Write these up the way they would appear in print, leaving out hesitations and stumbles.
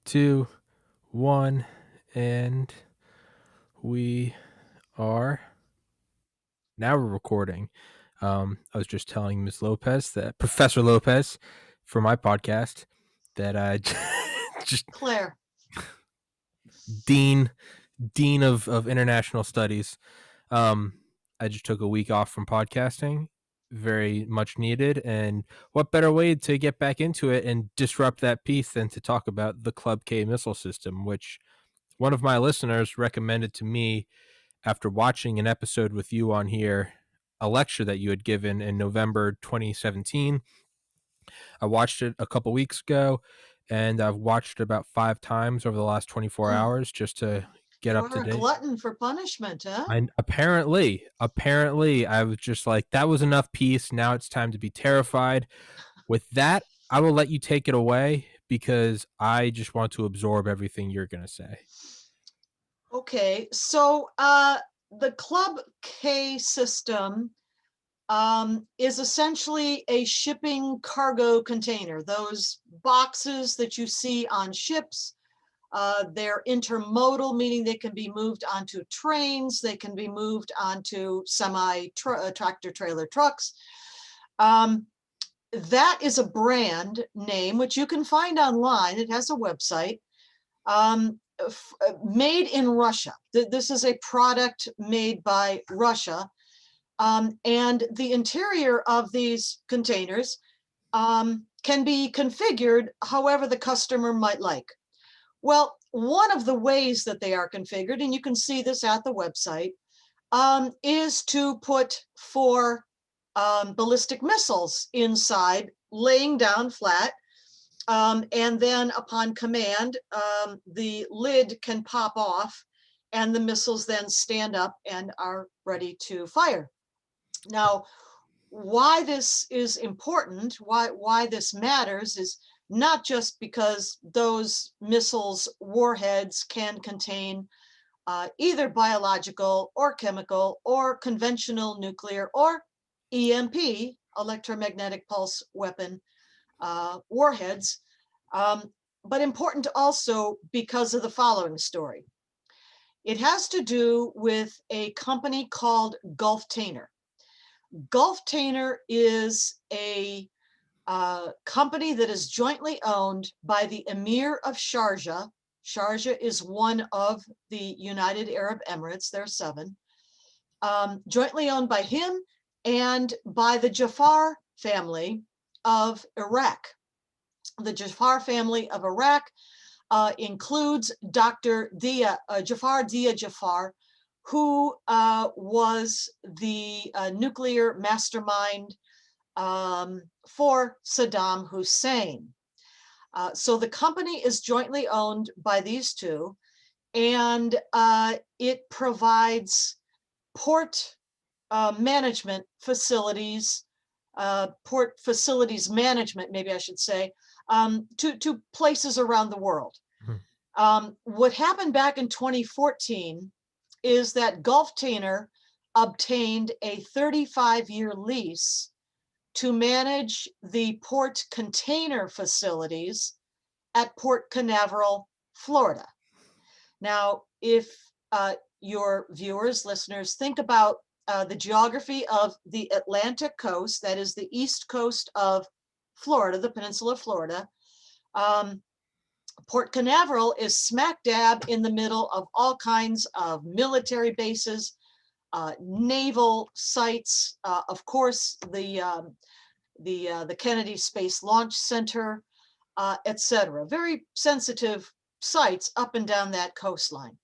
2, 1, and we are now we're recording. I was just telling Ms. Lopez, that Professor Lopez, for my podcast, that I just Claire. dean dean of international studies. I just took a week off from podcasting, very much needed, and what better way to get back into it and disrupt that piece than to talk about the Club K missile system, which one of my listeners recommended to me after watching an episode with you on here, a lecture that you had given in November 2017. I watched it a couple weeks ago, and I've watched it about 5 times over the last 24 Oh, hours just to get up you're to a date. glutton for punishment, huh? And apparently, I was just like, that was enough peace. Now it's time to be terrified. With that, I will let you take it away because I just want to absorb everything you're going to say. Okay, so the Club K system is essentially a shipping cargo container. Those boxes that you see on ships, they're intermodal, meaning they can be moved onto trains, they can be moved onto tractor trailer trucks. That is a brand name, which you can find online. It has a website. Made in Russia. This is a product made by Russia. And the interior of these containers can be configured however the customer might like. Well, one of the ways that they are configured, and you can see this at the website, is to put 4 ballistic missiles inside, laying down flat. And then upon command, the lid can pop off and the missiles then stand up and are ready to fire. Now, why this is important, why this matters, is not just because those missiles' warheads can contain either biological or chemical or conventional nuclear or EMP, electromagnetic pulse weapon warheads, but important also because of the following story. It has to do with a company called Gulf-Tainer. Gulf-Tainer is a company that is jointly owned by the Emir of Sharjah. Sharjah is one of the United Arab Emirates. There are 7. Jointly owned by him and by the Jafar family of Iraq. The Jafar family of Iraq includes Dr. Jafar Jafar, who was the nuclear mastermind for Saddam Hussein. So the company is jointly owned by these two, and it provides port management facilities, port facilities management, maybe I should say, to places around the world. What happened back in 2014 is that Gulf-Tainer obtained a 35-year lease to manage the port container facilities at Port Canaveral, Florida. Now, if your viewers, listeners, think about the geography of the Atlantic coast, that is the east coast of Florida, the peninsula of Florida, Port Canaveral is smack dab in the middle of all kinds of military bases, naval sites, of course, the Kennedy Space Launch Center, etc. Very sensitive sites up and down that coastline.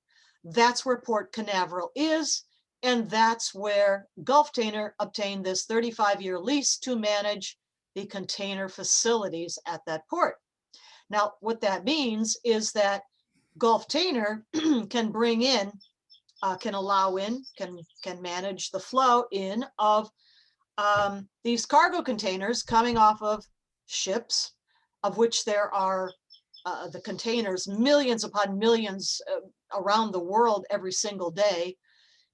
That's where Port Canaveral is, and that's where Gulf-Tainer obtained this 35-year lease to manage the container facilities at that port. Now, what that means is that Gulf-Tainer can bring in, can allow in, can manage the flow in of these cargo containers coming off of ships, of which there are the containers, millions upon millions around the world every single day,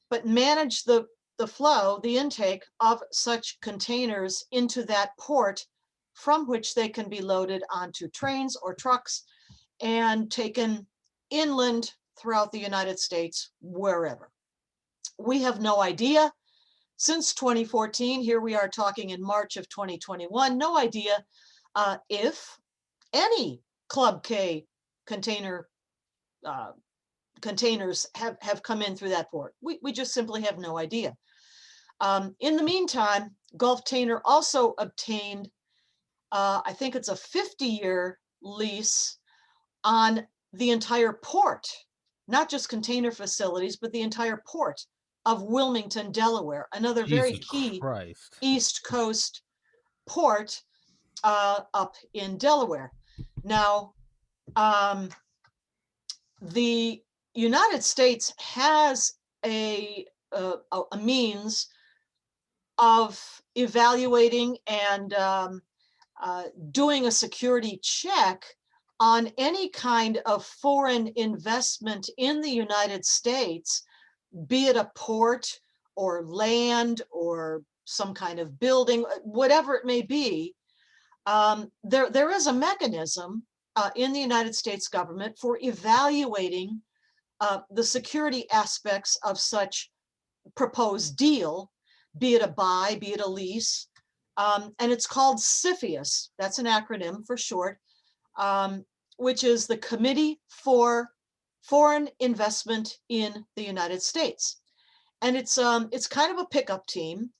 but manage the flow, the intake of such containers into that port, from which they can be loaded onto trains or trucks and taken inland throughout the United States, wherever. We have no idea. Since 2014, here we are talking in March of 2021, no idea if any Club K container containers have come in through that port. We just simply have no idea. In the meantime, Gulftainer also obtained, I think it's a 50-year lease on the entire port, not just container facilities, but the entire port of Wilmington, Delaware, another very Jesus key Christ. East Coast port up in Delaware. Now, the United States has a means of evaluating and doing a security check on any kind of foreign investment in the United States, be it a port or land or some kind of building, whatever it may be. There is a mechanism in the United States government for evaluating the security aspects of such proposed deal, be it a buy, be it a lease, and it's called CFIUS. That's an acronym for short, which is the Committee for Foreign Investment in the United States. And it's kind of a pickup team,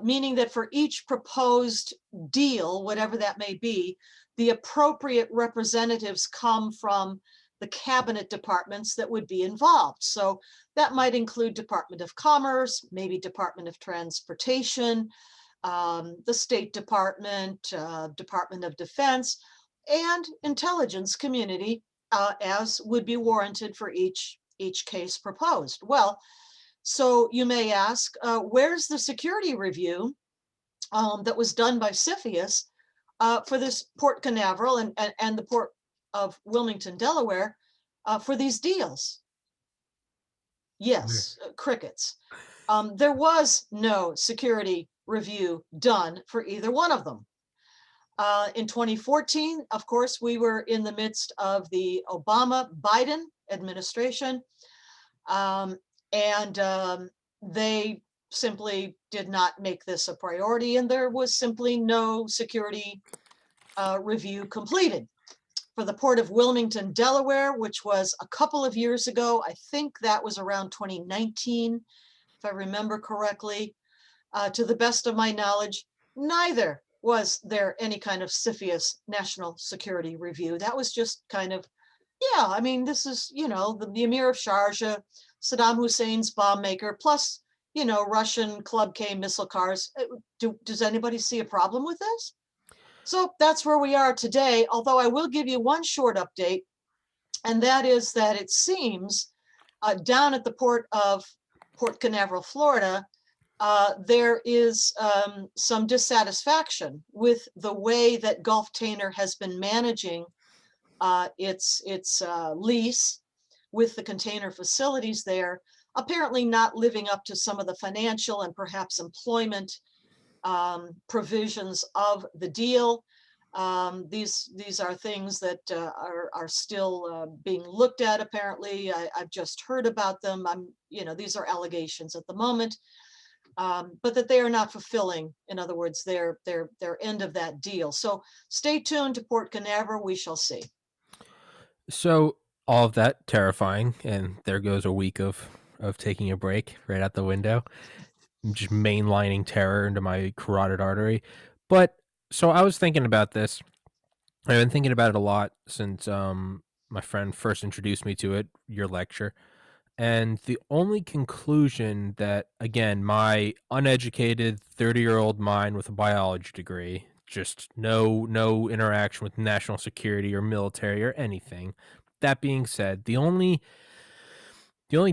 meaning that for each proposed deal, whatever that may be, the appropriate representatives come from the cabinet departments that would be involved. So that might include Department of Commerce, maybe Department of Transportation, the State Department, Department of Defense, and intelligence community, as would be warranted for each case proposed. Well, so you may ask, where's the security review that was done by CFIUS for this Port Canaveral and the Port of Wilmington, Delaware, for these deals? Yes, crickets. There was no security review done for either one of them. In 2014, of course, we were in the midst of the Obama-Biden administration, and they simply did not make this a priority, and there was simply no security review completed. For the Port of Wilmington, Delaware, which was a couple of years ago, I think that was around 2019, if I remember correctly, to the best of my knowledge, neither was there any kind of CFIUS national security review. That was just kind of, yeah, I mean, this is, the Emir of Sharjah, Saddam Hussein's bomb maker, plus, Russian Club K missile cars. Does anybody see a problem with this? So that's where we are today, although I will give you one short update, and that is that it seems down at the port of Port Canaveral, Florida, there is some dissatisfaction with the way that Gulftainer has been managing its lease with the container facilities there, apparently not living up to some of the financial and perhaps employment provisions of the deal. These are things that are still being looked at. Apparently, I've just heard about them. These are allegations at the moment, but that they are not fulfilling, in other words, their end of that deal. So stay tuned to Port Canaveral. We shall see. So all of that terrifying, and there goes a week of taking a break right out the window. I'm just mainlining terror into my carotid artery. But so I was thinking about this. I've been thinking about it a lot since my friend first introduced me to it, your lecture. And the only conclusion that, again, my uneducated 30-year-old mind with a biology degree, just no interaction with national security or military or anything. That being said, the only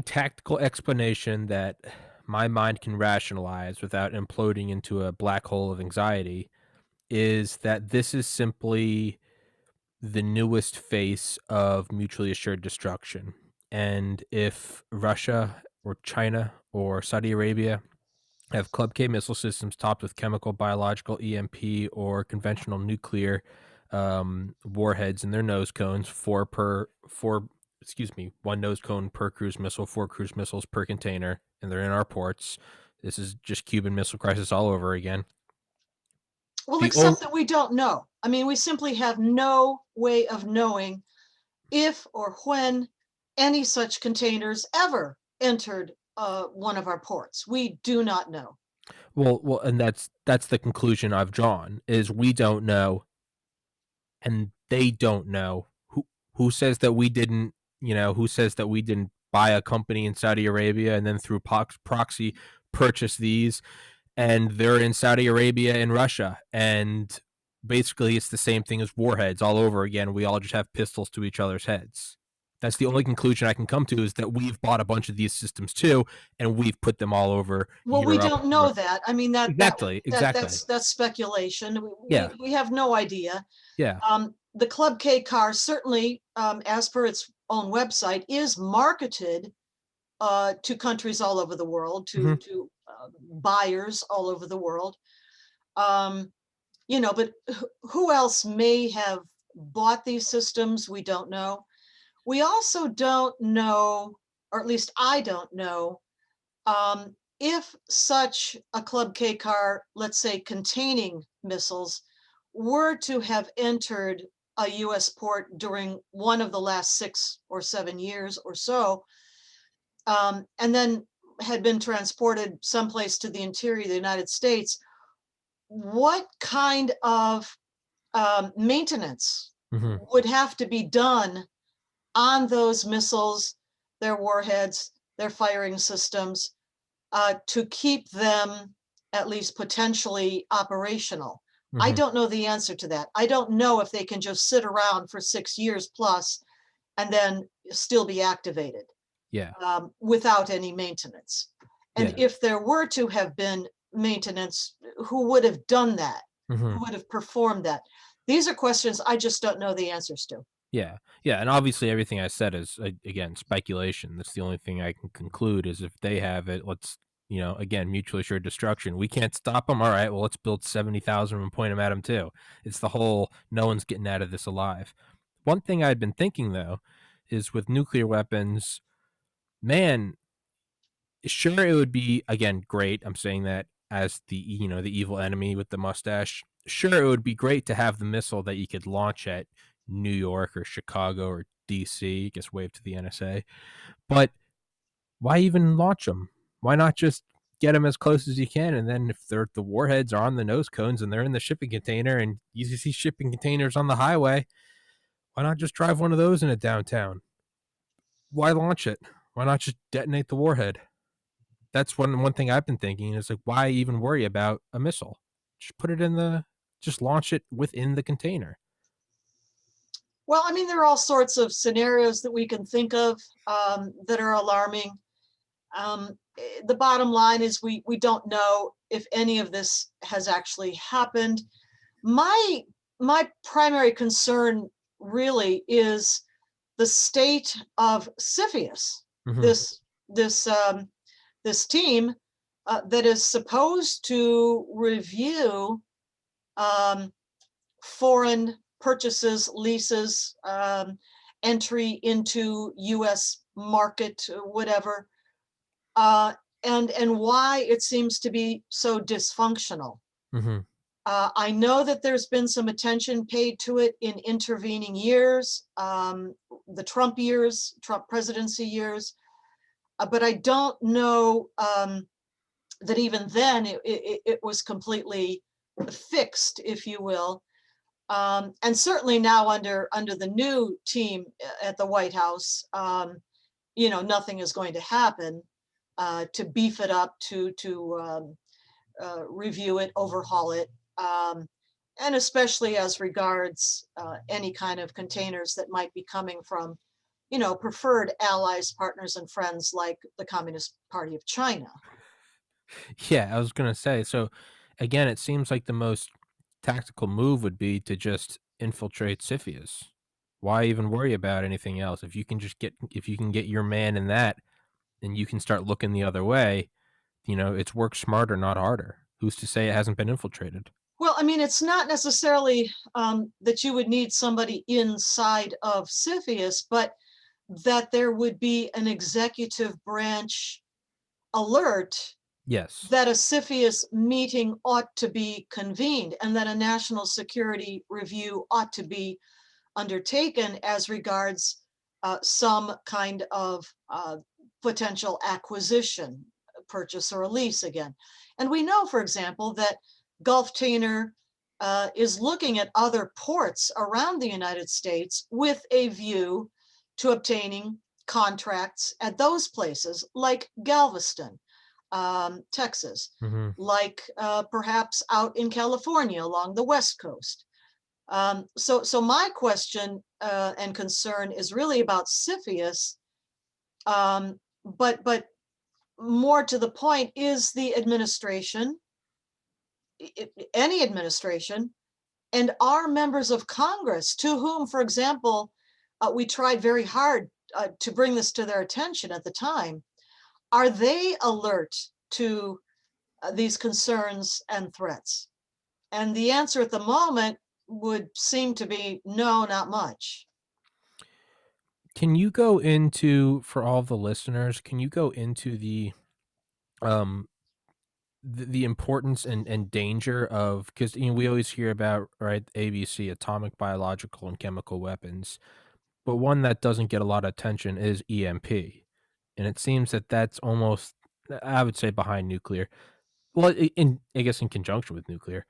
tactical explanation that my mind can rationalize without imploding into a black hole of anxiety is that this is simply the newest face of mutually assured destruction. And if Russia or China or Saudi Arabia have Club K missile systems topped with chemical, biological, EMP, or conventional nuclear warheads in their nose cones, one nose cone per cruise missile, 4 cruise missiles per container, and they're in our ports. This is just Cuban Missile Crisis all over again. Well, The only except that we don't know. I mean, we simply have no way of knowing if or when any such containers ever entered one of our ports. We do not know. well, and that's the conclusion I've drawn is we don't know, and they don't know. Who says that we didn't? Who says that we didn't buy a company in Saudi Arabia and then through proxy purchase these, and they're in Saudi Arabia and Russia, and basically it's the same thing as warheads all over again. We all just have pistols to each other's heads. That's the only conclusion I can come to, is that we've bought a bunch of these systems too, and we've put them all over Well, we Europe. don't know that. I mean, Exactly. that's speculation. Yeah, We have no idea. yeah. The Club K car certainly, as per its own website, is marketed to countries all over the world, Hmm. to buyers all over the world. Um, but who else may have bought these systems? We don't know. We also don't know, or at least I don't know, if such a Club K car, let's say containing missiles, were to have entered a US port during one of the last 6 or 7 years or so, and then had been transported someplace to the interior of the United States, what kind of maintenance Hmm. would have to be done on those missiles, their warheads, their firing systems, to keep them at least potentially operational? I Hmm. don't know the answer to that. I don't know if they can just sit around for 6 years plus and then still be activated Yeah, without any maintenance. And yeah. if there were to have been maintenance, who would have done that? Hmm. Who would have performed that? These are questions I just don't know the answers to. Yeah, yeah, and obviously everything I said is again speculation. That's the only thing I can conclude, is if they have it, let's again, mutually assured destruction. We can't stop them. All right, well, let's build 70,000 and point them at them too. It's the whole no one's getting out of this alive. One thing I'd been thinking though is with nuclear weapons, man, sure, it would be again great. I'm saying that as the evil enemy with the mustache. Sure, it would be great to have the missile that you could launch at New York or Chicago or DC. I guess wave to the NSA. But why even launch them? Why not just get them as close as you can, and then if the warheads are on the nose cones and they're in the shipping container, and you see shipping containers on the highway, why not just drive one of those in a downtown? Why launch it? Why not just detonate the warhead? That's one thing I've been thinking, is like, why even worry about a missile? Just launch it within the container. Well, I mean, there are all sorts of scenarios that we can think of that are alarming. The bottom line is we don't know if any of this has actually happened. My primary concern really is the state of CFIUS, Hmm. this this this team that is supposed to review um, foreign purchases, leases, entry into U.S. market, whatever, uh, and why it seems to be so dysfunctional. Hmm. I know that there's been some attention paid to it in intervening years, the Trump presidency years, but I don't know that even then it was completely fixed, if you will. And certainly now under the new team at the White House, nothing is going to happen to beef it up, to review it, overhaul it, and especially as regards any kind of containers that might be coming from, preferred allies, partners, and friends like the Communist Party of China. Yeah, I was gonna say. So, again, it seems like the most tactical move would be to just infiltrate CFIUS. Why even worry about anything else? If you can get your man in that, and you can start looking the other way, it's work smarter, not harder. Who's to say it hasn't been infiltrated? Well, I mean, it's not necessarily that you would need somebody inside of CFIUS, but that there would be an executive branch alert Yes. that a CFIUS meeting ought to be convened and that a national security review ought to be undertaken as regards some kind of potential acquisition, purchase or a lease again. And we know, for example, that Gulftainer is looking at other ports around the United States with a view to obtaining contracts at those places, like Galveston, Texas, Hmm. like perhaps out in California along the West Coast. So my question and concern is really about CFIUS, but more to the point is the administration, any administration, and our members of Congress, to whom, for example, we tried very hard to bring this to their attention at the time. Are they alert to these concerns and threats? And the answer at the moment would seem to be no, not much. Can you go into, for all the listeners, can you go into um the importance and danger of, because we always hear about, right, ABC, atomic, biological, and chemical weapons, but one that doesn't get a lot of attention is EMP, and it seems that that's almost, I would say, behind nuclear. Well, in I guess in conjunction with nuclear,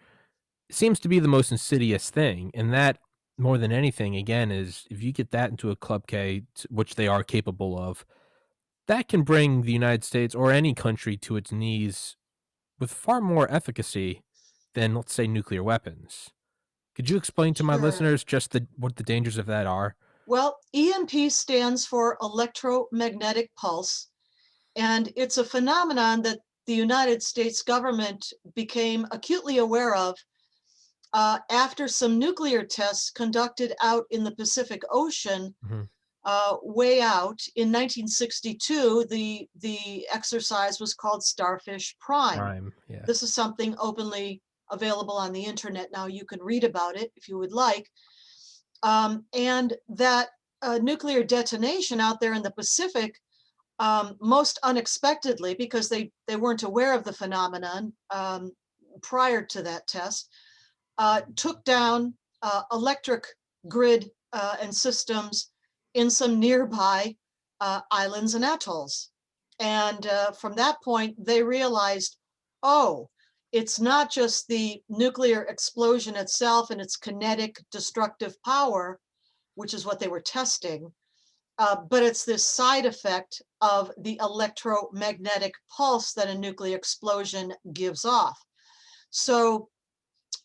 it seems to be the most insidious thing, and that, more than anything, again, is if you get that into a Club K, which they are capable of, that can bring the United States or any country to its knees with far more efficacy than, let's say, nuclear weapons. Could you explain to my Sure. listeners just what the dangers of that are? Well, EMP stands for electromagnetic pulse, and it's a phenomenon that the United States government became acutely aware of after some nuclear tests conducted out in the Pacific Ocean, Mhm. way out in 1962. The exercise was called Starfish Prime. Prime, yeah. This is something openly available on the internet now. You can read about it if you would like. And that nuclear detonation out there in the Pacific, most unexpectedly, because they weren't aware of the phenomenon prior to that test, took down electric grid and systems in some nearby islands and atolls. And from that point, they realized, oh, it's not just the nuclear explosion itself and its kinetic destructive power, which is what they were testing, but it's this side effect of the electromagnetic pulse that a nuclear explosion gives off. So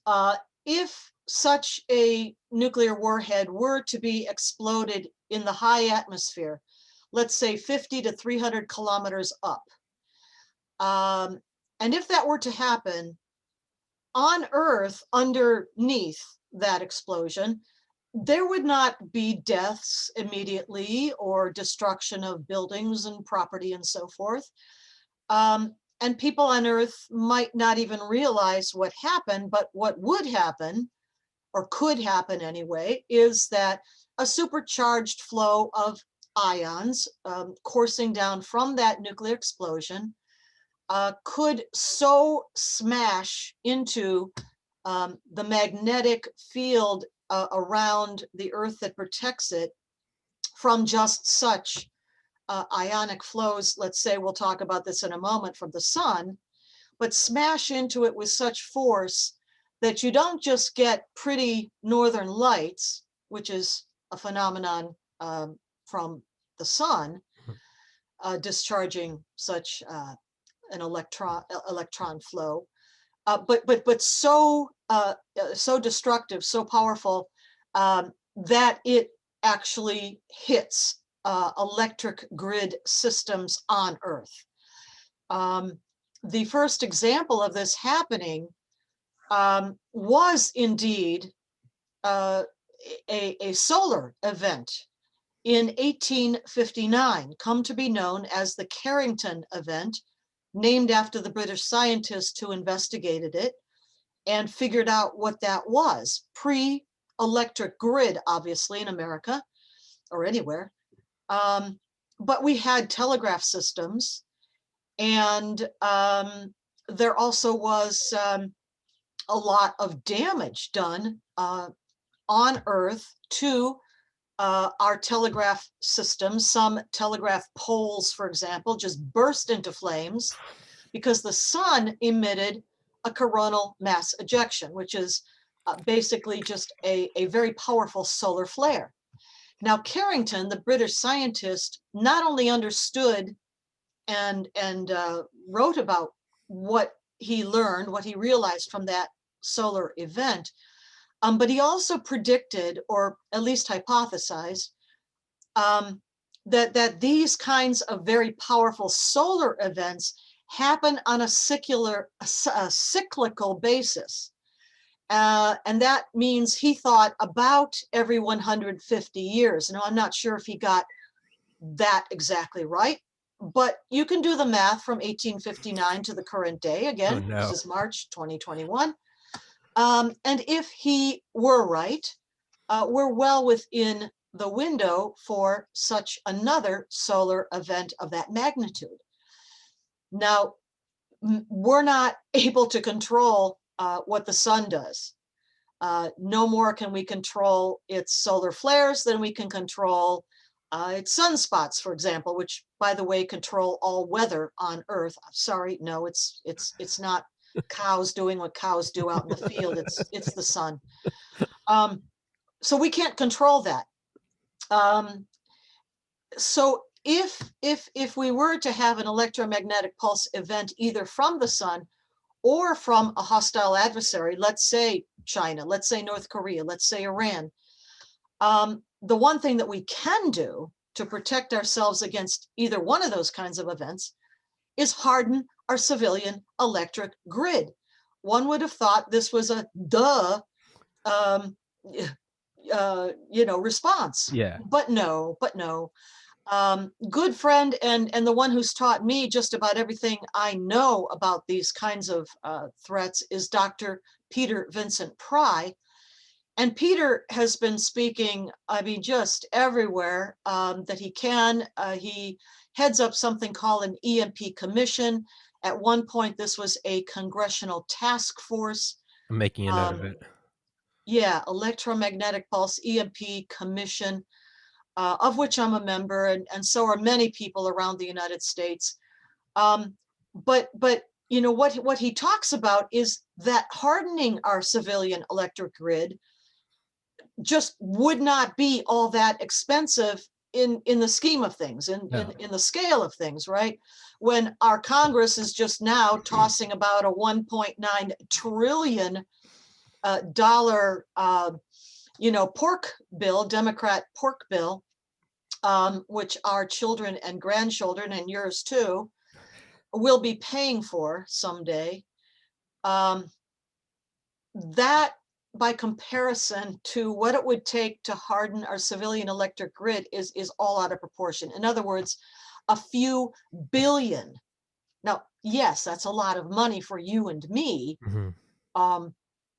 uh, if such a nuclear warhead were to be exploded in the high atmosphere, let's say 50 to 300 kilometers up, and if that were to happen on Earth underneath that explosion, there would not be deaths immediately or destruction of buildings and property and so forth. And people on Earth might not even realize what happened, but what would happen, or could happen anyway, is that a supercharged flow of ions coursing down from that nuclear explosion could so smash into the magnetic field around the Earth that protects it from just such ionic flows. Let's say, we'll talk about this in a moment, from the sun, but smash into it with such force that you don't just get pretty northern lights, which is a phenomenon from the sun discharging such an electron flow, but so destructive, so powerful, that it actually hits electric grid systems on Earth. The first example of this happening was indeed a solar event in 1859, come to be known as the Carrington event, named after the British scientist who investigated it. and figured out what that was. Pre-electric grid, obviously, in America or anywhere. But we had telegraph systems, and there also was a lot of damage done on Earth to our telegraph systems. Some telegraph poles, for example, just burst into flames because the sun emitted a coronal mass ejection, which is basically just a very powerful solar flare. Now, Carrington, the British scientist, not only understood and wrote about what he learned, what he realized from that solar event, but he also predicted, or at least hypothesized, that these kinds of very powerful solar events happen on a cyclical basis. And that means he thought about every 150 years. Now, I'm not sure if he got that exactly right, but you can do the math from 1859 to the current day. Oh Again, no. this is March 2021. And if he were right, we're well within the window for such another solar event of that magnitude. Now, we're not able to control what the sun does. No more can we control its solar flares than we can control its sunspots, for example, which, by the way, control all weather on Earth. Sorry, no, it's not cows doing what cows do out in the field. It's the sun. So we can't control that. So if we were to have an electromagnetic pulse event either from the sun or from a hostile adversary, let's say China, let's say North Korea, let's say Iran, the one thing that we can do to protect ourselves against either one of those kinds of events is harden our civilian electric grid. One would have thought this was a response. Yeah. But no. Good friend and the one who's taught me just about everything I know about these kinds of threats is Dr. Peter Vincent Pry. And Peter has been speaking, I mean, just everywhere that he can. He heads up something called an EMP commission. At one point, this was a congressional task force. I'm making a note of it. Yeah, electromagnetic pulse EMP commission, of which I'm a member, and so are many people around the United States. But you know what he talks about is that hardening our civilian electric grid just would not be all that expensive in the scheme of things, in the scale of things, right? When our Congress is just now tossing about a $1.9 trillion dollar pork bill, Democrat pork bill, which our children and grandchildren and yours too will be paying for someday. That, by comparison to what it would take to harden our civilian electric grid, is all out of proportion. In other words, a few billion. Now, yes, that's a lot of money for you and me. Mm-hmm.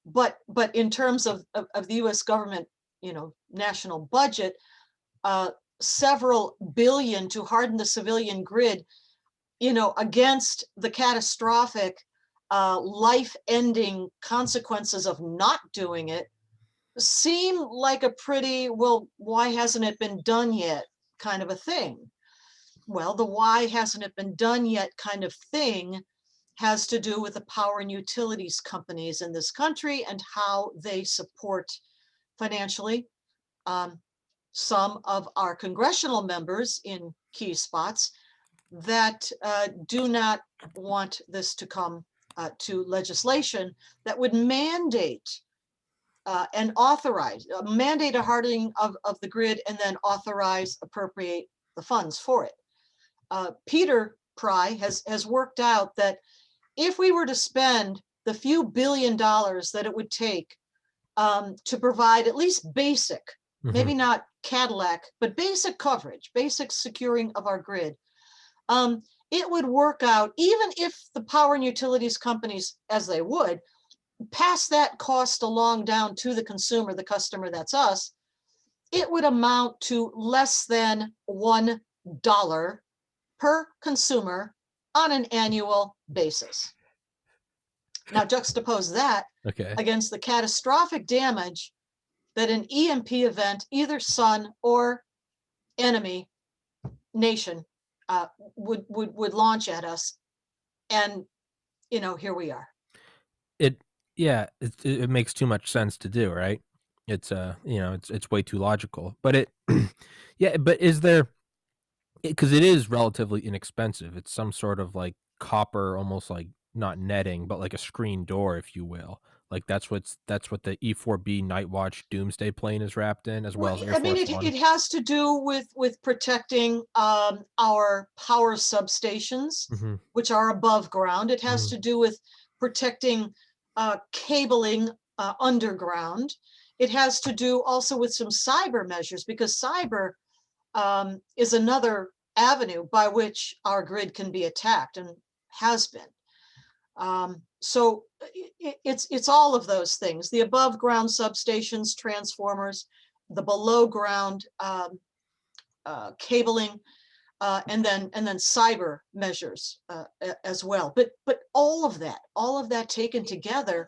But in terms of the U.S. government, national budget, several billion to harden the civilian grid, against the catastrophic, life-ending consequences of not doing it, seem like a pretty, well, why hasn't it been done yet kind of a thing. Well, the why hasn't it been done yet kind of thing has to do with the power and utilities companies in this country and how they support financially some of our congressional members in key spots that do not want this to come to legislation that would mandate and authorize, mandate a hardening of the grid and then authorize, appropriate the funds for it. Peter Pry has worked out that if we were to spend the few $billion that it would take to provide at least basic, maybe not Cadillac, but basic coverage, basic securing of our grid, it would work out, even if the power and utilities companies, as they would, pass that cost along down to the consumer, the customer, that's us, it would amount to less than $1 per consumer on an annual basis. Now juxtapose that Okay. against the catastrophic damage that an EMP event, either sun or enemy nation, would launch at us. And, here we are. It makes too much sense to do, right? It's it's way too logical. But but is there, because it is relatively inexpensive. It's some sort of like copper, almost like not netting, but like a screen door, if you will. Like that's what the E4B Night Watch Doomsday plane is wrapped in, as Well, well as Air I mean, Force it One. has to do with protecting our power substations, Hmm. which are above ground. It has Hmm. to do with protecting cabling underground. It has to do also with some cyber measures, because cyber is another avenue by which our grid can be attacked and has been. So it's all of those things: the above ground substations, transformers, the below ground cabling, and then cyber measures as well. But all of that taken together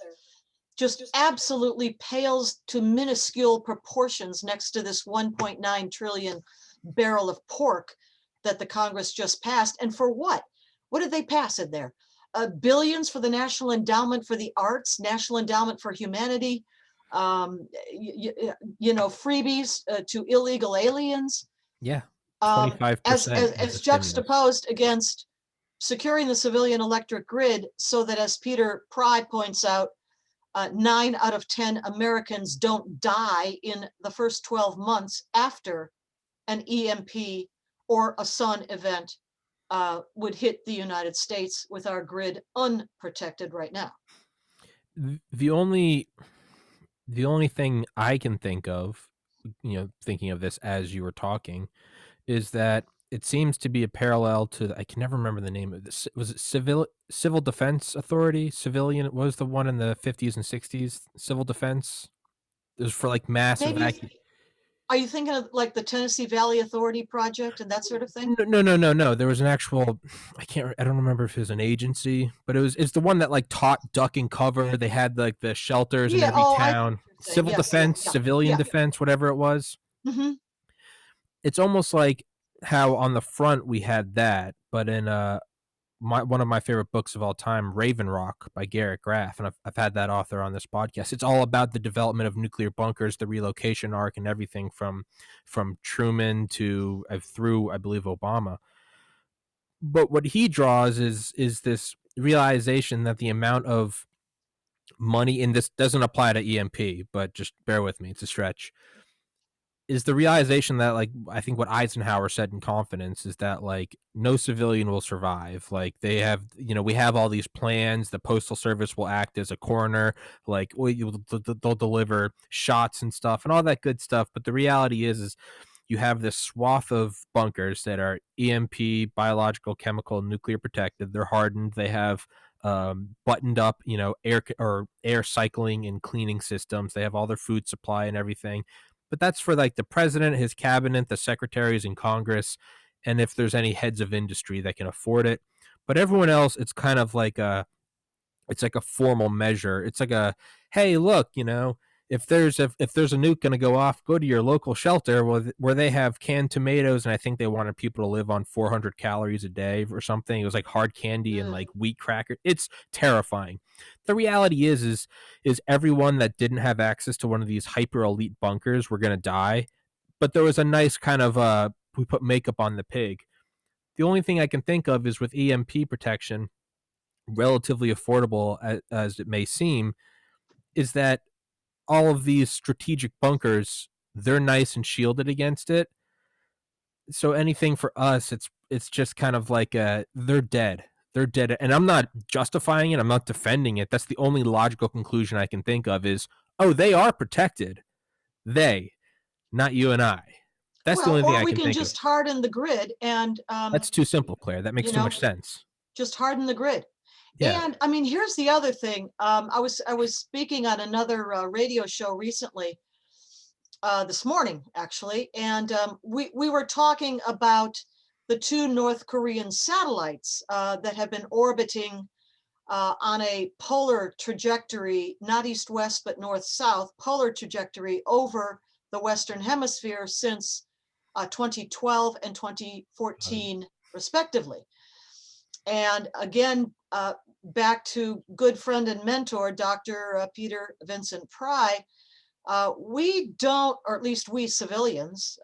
just absolutely pales to minuscule proportions next to this 1.9 trillion barrel of pork that the Congress just passed. And for what? What did they pass in there? Billions for the National Endowment for the Arts, National Endowment for Humanity, freebies to illegal aliens, Yeah, um, as, 25% as, of the as stimulus. juxtaposed against securing the civilian electric grid, so that, as Peter Pry points out, 9 out of 10 Americans don't die in the first 12 months after an EMP or a sun event would hit the United States, with our grid unprotected right now. The only thing I can think of, thinking of this as you were talking, is that it seems to be a parallel to I can never remember the name of this. Was it Civil Defense Authority? Civilian, it was the one in the 50s and 60s. Civil Defense. It was for like mass Maybe, evacuation. are you thinking of like the Tennessee Valley Authority project and that sort of thing? No. There was an actual. I don't remember if it was an agency, but it's the one that like taught duck and cover. They had like the shelters in Yeah. every Oh, I see town. what you're saying. Civil Yes. defense, Yeah. civilian Yeah. defense, whatever it was. Hmm. It's almost like how on the front we had that, but in one of my favorite books of all time, Raven Rock by Garrett Graff, and I've had that author on this podcast. It's all about the development of nuclear bunkers, the relocation arc, and everything from Truman to through, I believe, Obama. But what he draws is this realization that the amount of money, and this doesn't apply to EMP, but just bear with me, it's a stretch, is the realization that, like, I think what Eisenhower said in confidence is that like no civilian will survive. Like they have, we have all these plans. The Postal Service will act as a coroner. Like they'll deliver shots and stuff and all that good stuff. But the reality is you have this swath of bunkers that are EMP, biological, chemical, nuclear protected. They're hardened. They have buttoned up, air cycling and cleaning systems. They have all their food supply and everything. But that's for like the president, his cabinet, the secretaries in Congress, and if there's any heads of industry that can afford it. But everyone else, it's kind of like it's like a formal measure. It's like a, hey, look, if there's a nuke going to go off, go to your local shelter where they have canned tomatoes, and I think they wanted people to live on 400 calories a day or something. It was like hard candy and like wheat cracker. It's terrifying. The reality is everyone that didn't have access to one of these hyper elite bunkers were going to die. But there was a nice kind of we put makeup on the pig. The only thing I can think of is with EMP protection, relatively affordable as it may seem, is that all of these strategic bunkers, they're nice and shielded against it. So anything for us, it's just kind of like they're dead. They're dead. And I'm not justifying it. I'm not defending it. That's the only logical conclusion I can think of is, oh, they are protected. They, not you and I. That's the Well, only thing or I we can can think of. just harden the grid and, That's too simple, Claire. That makes you too know, much sense. just harden the grid. Yeah. And I mean, here's the other thing. I was speaking on another radio show recently, this morning actually, and we were talking about the two North Korean satellites that have been orbiting on a polar trajectory, not east-west, but north-south polar trajectory over the Western Hemisphere since 2012 and 2014, respectively. And again, back to good friend and mentor, Dr. Peter Vincent Pry, we don't, or at least we civilians,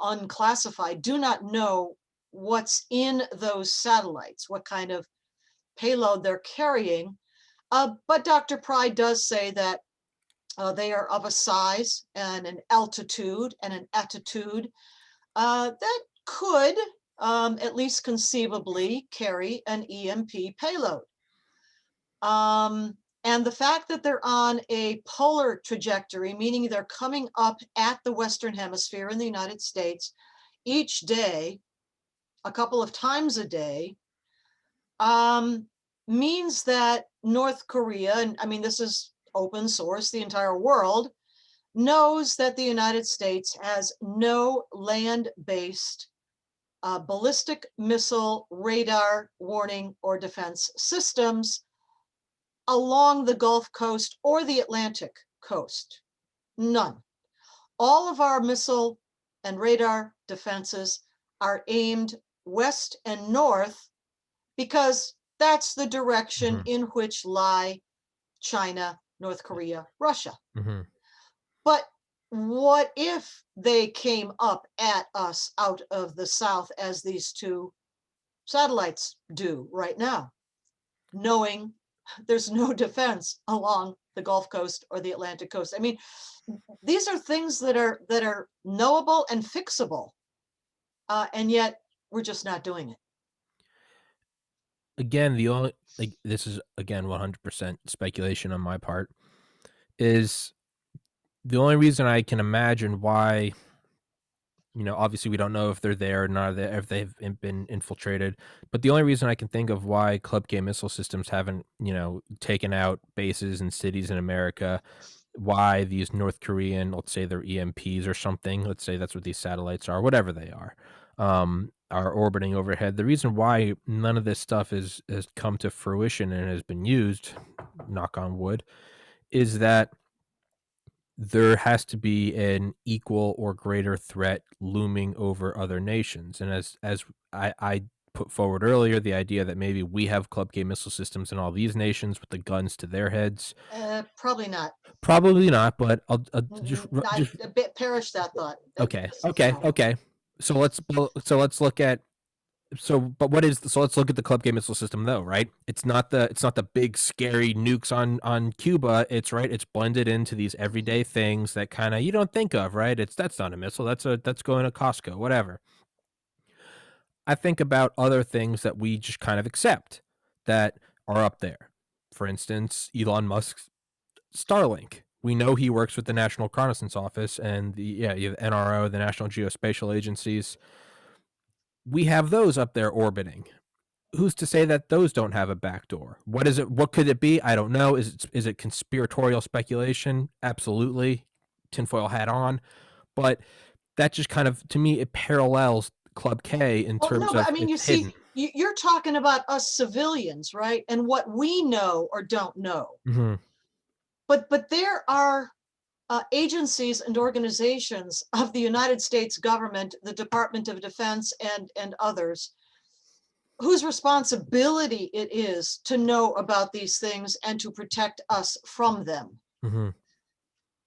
unclassified, do not know what's in those satellites, what kind of payload they're carrying. But Dr. Pry does say that they are of a size and an altitude and an attitude that could, at least conceivably, carry an EMP payload. And the fact that they're on a polar trajectory, meaning they're coming up at the Western Hemisphere in the United States each day, a couple of times a day, means that North Korea, and I mean, this is open source, the entire world knows that the United States has no land-based ballistic missile radar warning or defense systems along the Gulf Coast or the Atlantic coast. None. All of our missile and radar defenses are aimed west and north because that's the direction in which lie China, North Korea, Russia. Mm-hmm. But what if they came up at us out of the south as these two satellites do right now, knowing there's no defense along the Gulf Coast or the Atlantic coast? I mean, these are things that are knowable and fixable, and yet we're just not doing it. Again, the only, like, this is again 100% speculation on my part, is the only reason I can imagine why, obviously we don't know if they're there or not, if they've been infiltrated, but the only reason I can think of why Club K missile systems haven't, taken out bases and cities in America, why these North Korean, let's say they're EMPs or something, let's say that's what these satellites are, whatever they are orbiting overhead. The reason why none of this stuff has come to fruition and has been used, knock on wood, is that there has to be an equal or greater threat looming over other nations. And as I put forward earlier, the idea that maybe we have Club K missile systems in all these nations with the guns to their heads. Probably not. Probably not, but I'll I just a bit perish that thought. okay, Just okay, no. okay. So let's look at but what is so let's look at the Club K missile system though, right? It's not the big scary nukes on Cuba. It's blended into these everyday things that kind of you don't think of, right? That's not a missile. That's going to Costco, whatever. I think about other things that we just kind of accept that are up there. For instance, Elon Musk's Starlink. We know he works with the National Reconnaissance Office and you have NRO, the National Geospatial Agencies. We have those up there orbiting. Who's to say that those don't have a backdoor? What is it? What could it be? I don't know. Is it conspiratorial speculation? Absolutely, tinfoil hat on. But that just kind of, to me, it parallels Club K in Well, no, terms but I of mean, you it's see, hidden. you're talking about us civilians, right? And what we know or don't know. Mm-hmm. But there are agencies and organizations of the United States government, the Department of Defense, and others, whose responsibility it is to know about these things and to protect us from them. Mm-hmm.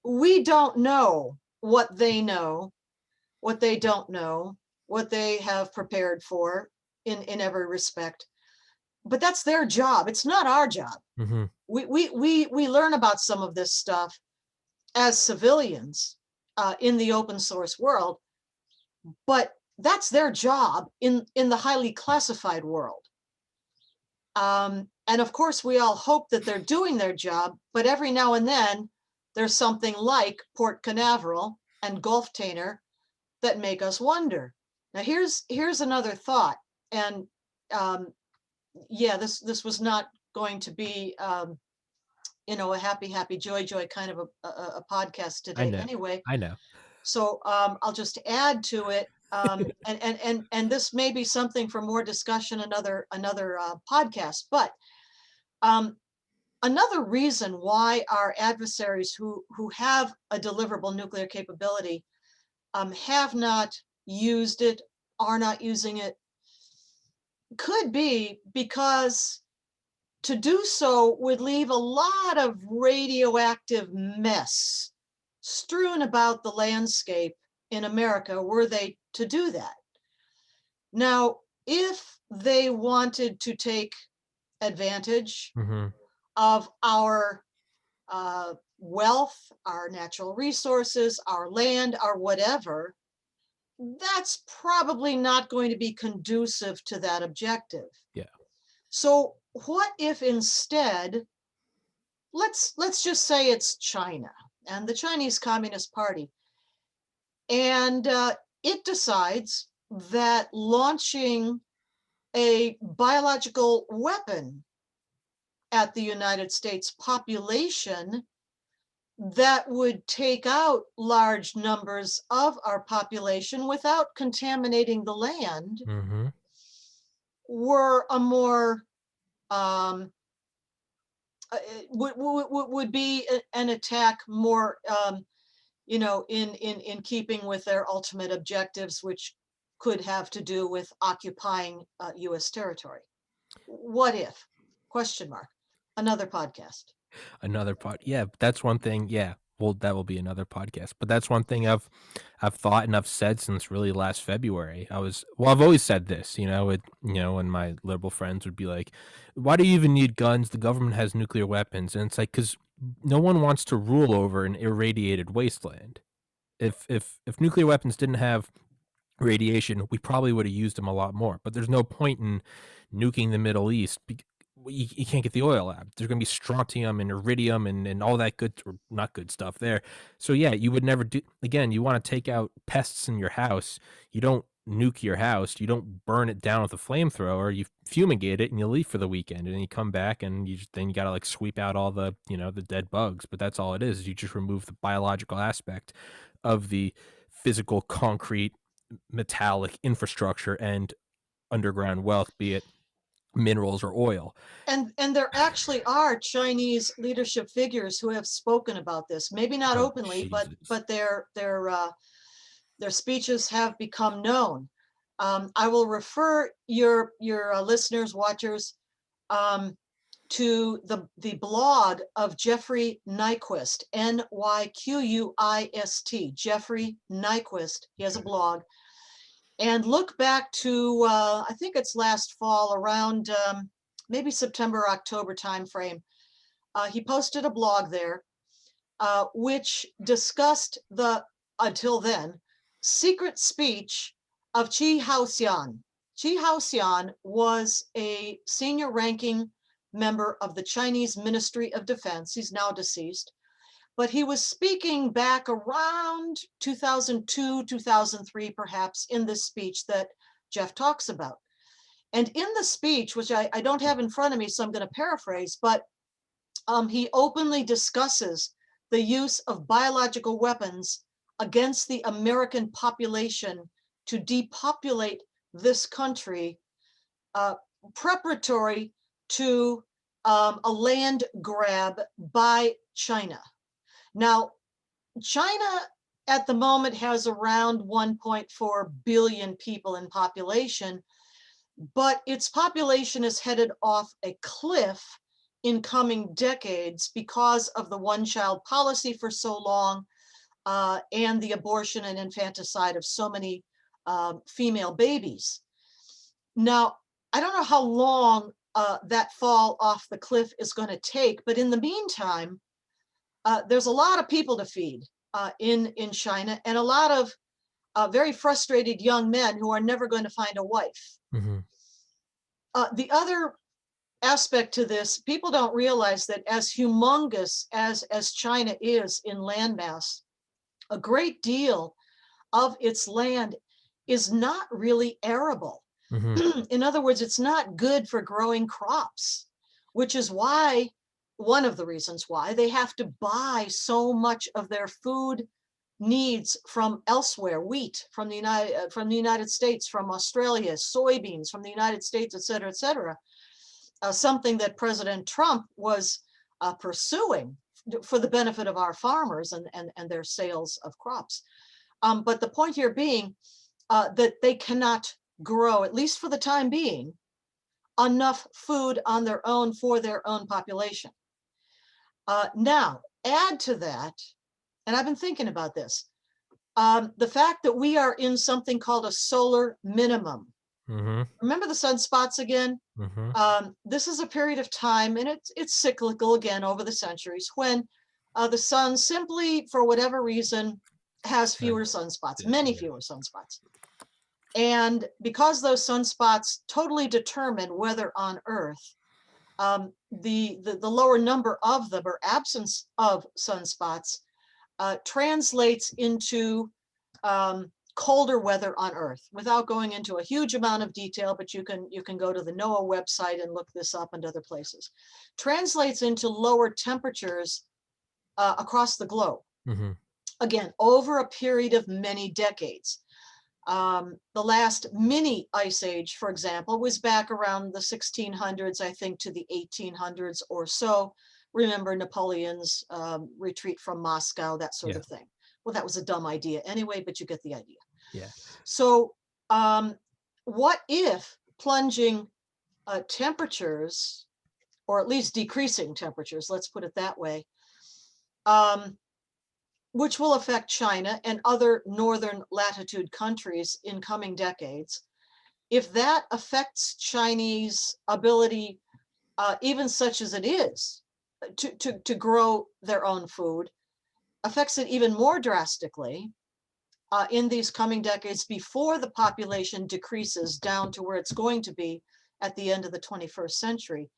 We don't know, what they don't know, what they have prepared for in every respect. But that's their job. It's not our job. Mm-hmm. We learn about some of this stuff as civilians in the open source world, but that's their job in the highly classified world. And of course, we all hope that they're doing their job, but every now and then there's something like Port Canaveral and Gulf Tainer that make us wonder. Now, here's another thought, and yeah, this was not going to be, a happy joy kind of a podcast I today know. anyway. I know. So I'll just add to it, and this may be something for more discussion, another podcast. But um, another reason why our adversaries who have a deliverable nuclear capability have not used it, are not using it, could be because to do so would leave a lot of radioactive mess strewn about the landscape in America were they to do that. Now, if they wanted to take advantage Hmm. of our wealth, our natural resources, our land, our whatever, that's probably not going to be conducive to that objective. Yeah. So what if instead, let's just say it's China and the Chinese Communist Party, and it decides that launching a biological weapon at the United States population that would take out large numbers of our population without contaminating the land Hmm. were a more um, would be an attack more in keeping with their ultimate objectives, which could have to do with occupying U.S. territory. What if? Question mark. Another podcast. Another pod. Yeah, that's one thing. Yeah, well, that will be another podcast. But that's one thing I've thought and I've said since really last February. I've always said this. When my liberal friends would be like, "Why do you even need guns? The government has nuclear weapons," and it's like because no one wants to rule over an irradiated wasteland. If nuclear weapons didn't have radiation, we probably would have used them a lot more. But there's no point in nuking the Middle East. You can't get the oil out. There's going to be strontium and iridium and all that good, or not good stuff there. So yeah, you would never do. Again, you want to take out pests in your house. You don't nuke your house. You don't burn it down with a flamethrower. You fumigate it and you leave for the weekend, and then you come back and then you got to like sweep out all the dead bugs. But that's all it is. You just remove the biological aspect of the physical concrete metallic infrastructure and underground wealth, be it minerals or oil. And there actually are Chinese leadership figures who have spoken about this. Maybe not Oh, openly, but Jesus. but their speeches have become known. I will refer your listeners, watchers, um, to the blog of Jeffrey Nyquist, Nyquist, Jeffrey Nyquist. He has a blog, and look back to I think it's last fall, around maybe September, October timeframe. He posted a blog there which discussed the, until then, secret speech of Chi Haoxian. Chi Haoxian was a senior ranking member of the Chinese Ministry of Defense. He's now deceased, but he was speaking back around 2002, 2003, perhaps, in this speech that Jeff talks about. And in the speech, which I don't have in front of me, so I'm going to paraphrase, but he openly discusses the use of biological weapons against the American population to depopulate this country, uh, preparatory to a land grab by China. Now, China at the moment has around 1.4 billion people in population, but its population is headed off a cliff in coming decades because of the one-child policy for so long, and the abortion and infanticide of so many female babies. Now, I don't know how long that fall off the cliff is going to take, but in the meantime, there's a lot of people to feed in China, and a lot of very frustrated young men who are never going to find a wife. Hmm. The other aspect to this, people don't realize that as humongous as China is in landmass, a great deal of its land is not really arable. Mm-hmm. In other words, it's not good for growing crops, which is why, one of the reasons why they have to buy so much of their food needs from elsewhere, wheat from the United States, from Australia, soybeans from the United States, et cetera, et cetera. Something that President Trump was pursuing for the benefit of our farmers and their sales of crops. But the point here being that they cannot grow, at least for the time being, enough food on their own for their own population. Now, add to that, and I've been thinking about this, the fact that we are in something called a solar minimum. Mm-hmm. Remember the sunspots again? Mm-hmm. This is a period of time, and it's cyclical again over the centuries, when the sun simply, for whatever reason, has fewer sunspots, many fewer sunspots. And because those sunspots totally determine weather on Earth, the lower number of them, or absence of sunspots, translates into colder weather on Earth. Without going into a huge amount of detail, but you can go to the NOAA website and look this up and other places. Translates into lower temperatures across the globe. Mm-hmm. Again, over a period of many decades. The last mini ice age, for example, was back around the 1600s, I think, to the 1800s or so. Remember Napoleon's retreat from Moscow, that sort of thing. Well, that was a dumb idea anyway, but you get the idea. Yeah. So what if plunging temperatures, or at least decreasing temperatures, let's put it that way, which will affect China and other northern latitude countries in coming decades, if that affects Chinese ability, even such as it is, to grow their own food, affects it even more drastically in these coming decades, before the population decreases down to where it's going to be at the end of the 21st century,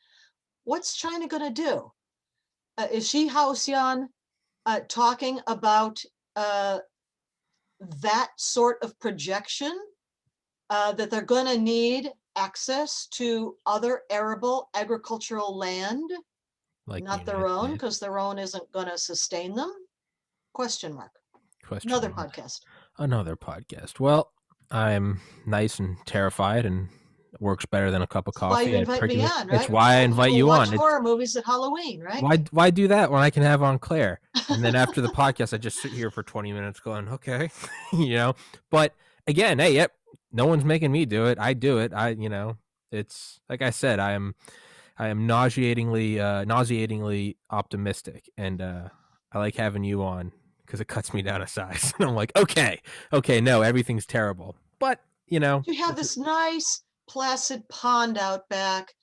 what's China going to do? Is Xi Haoxian talking about that sort of projection, that they're going to need access to other arable agricultural land, Like not their own, because their own isn't going to sustain them? Question mark. Another podcast. Another podcast. Well, I'm nice and terrified, and it works better than a cup of coffee. Why you invite me on, right? It's why I invite you watch on. Horror movies at Halloween, right? Why do that when I can have on Claire? And then after the podcast, I just sit here for 20 minutes going, okay, But again, hey, yep, no one's making me do it. I do it. It's like I said, I am nauseatingly optimistic, and I like having you on because it cuts me down a size. And I'm like, okay, no, everything's terrible, but you have this nice placid pond out back,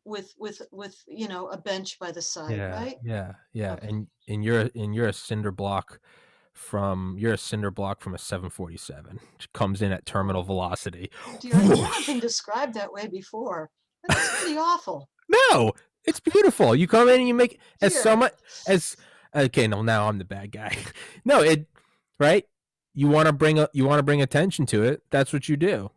with a bench by the side, right? Yeah. Okay. And you're a cinder block from a 747. Which comes in at terminal velocity. Dear, I've never been described that way before. That's pretty awful. No, it's beautiful. You come in and you make as Dear. so much as okay. No, now I'm the bad guy. No, right. You want to bring attention to it. That's what you do.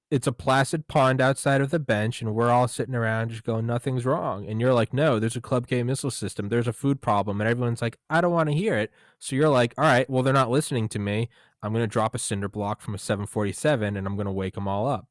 It's a placid pond outside of the bench, and we're all sitting around just going, nothing's wrong. And you're like, no, there's a Club K missile system. There's a food problem. And everyone's like, I don't want to hear it. So you're like, all right, well, they're not listening to me. I'm going to drop a cinder block from a 747, and I'm going to wake them all up.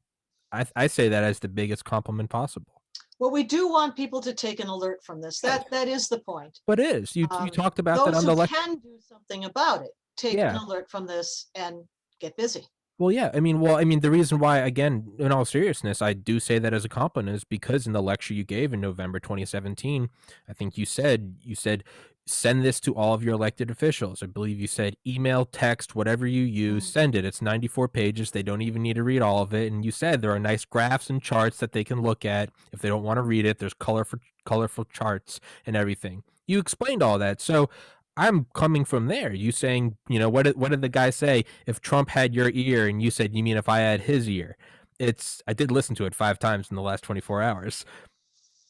I say that as the biggest compliment possible. Well, we do want people to take an alert from this. That is the point. But it is. You talked about that on the lecture. Those who can do something about it, take an alert from this and get busy. Well, yeah. I mean, the reason why, again, in all seriousness, I do say that as a compliment is because in the lecture you gave in November 2017, I think you said, send this to all of your elected officials. I believe you said email, text, whatever you use, send it. It's 94 pages. They don't even need to read all of it. And you said there are nice graphs and charts that they can look at. If they don't want to read it, there's colorful charts and everything. You explained all that. So I'm coming from there. You saying, what did the guy say? If Trump had your ear, and you said, you mean if I had his ear? I did listen to it 5 times in the last 24 hours.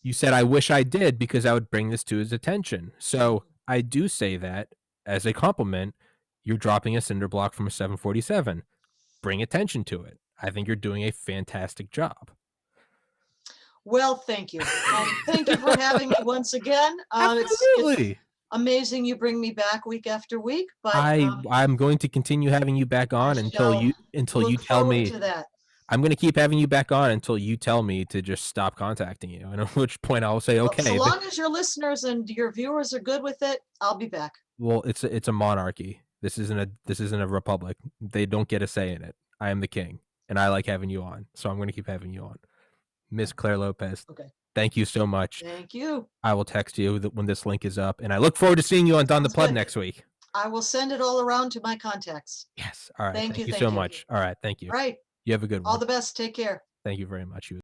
You said, I wish I did, because I would bring this to his attention. So I do say that as a compliment. You're dropping a cinder block from a 747. Bring attention to it. I think you're doing a fantastic job. Well, thank you. Thank you for having me once again. It's Absolutely. amazing you bring me back week after week, but I'm going to continue having you back I on until shall you look tell forward me. to that. I'm going to keep having you back on until you tell me to just stop contacting you. And at which point I'll say, Well, so okay. long as your listeners and your viewers are good with it, I'll be back. Well, it's a monarchy. This isn't a republic. They don't get a say in it. I am the king, and I like having you on, so I'm going to keep having you on. Miss Claire Lopez, Okay. thank you so much. Thank you. I will text you when this link is up, and I look forward to seeing you on Don the Sounds Pleb good. next week. I will send it all around to my contacts. Yes. All right. Thank you. Thank you Thank so you. much. All right. Thank you. All right. You have a good All one. the best. Take care. Thank you very much. You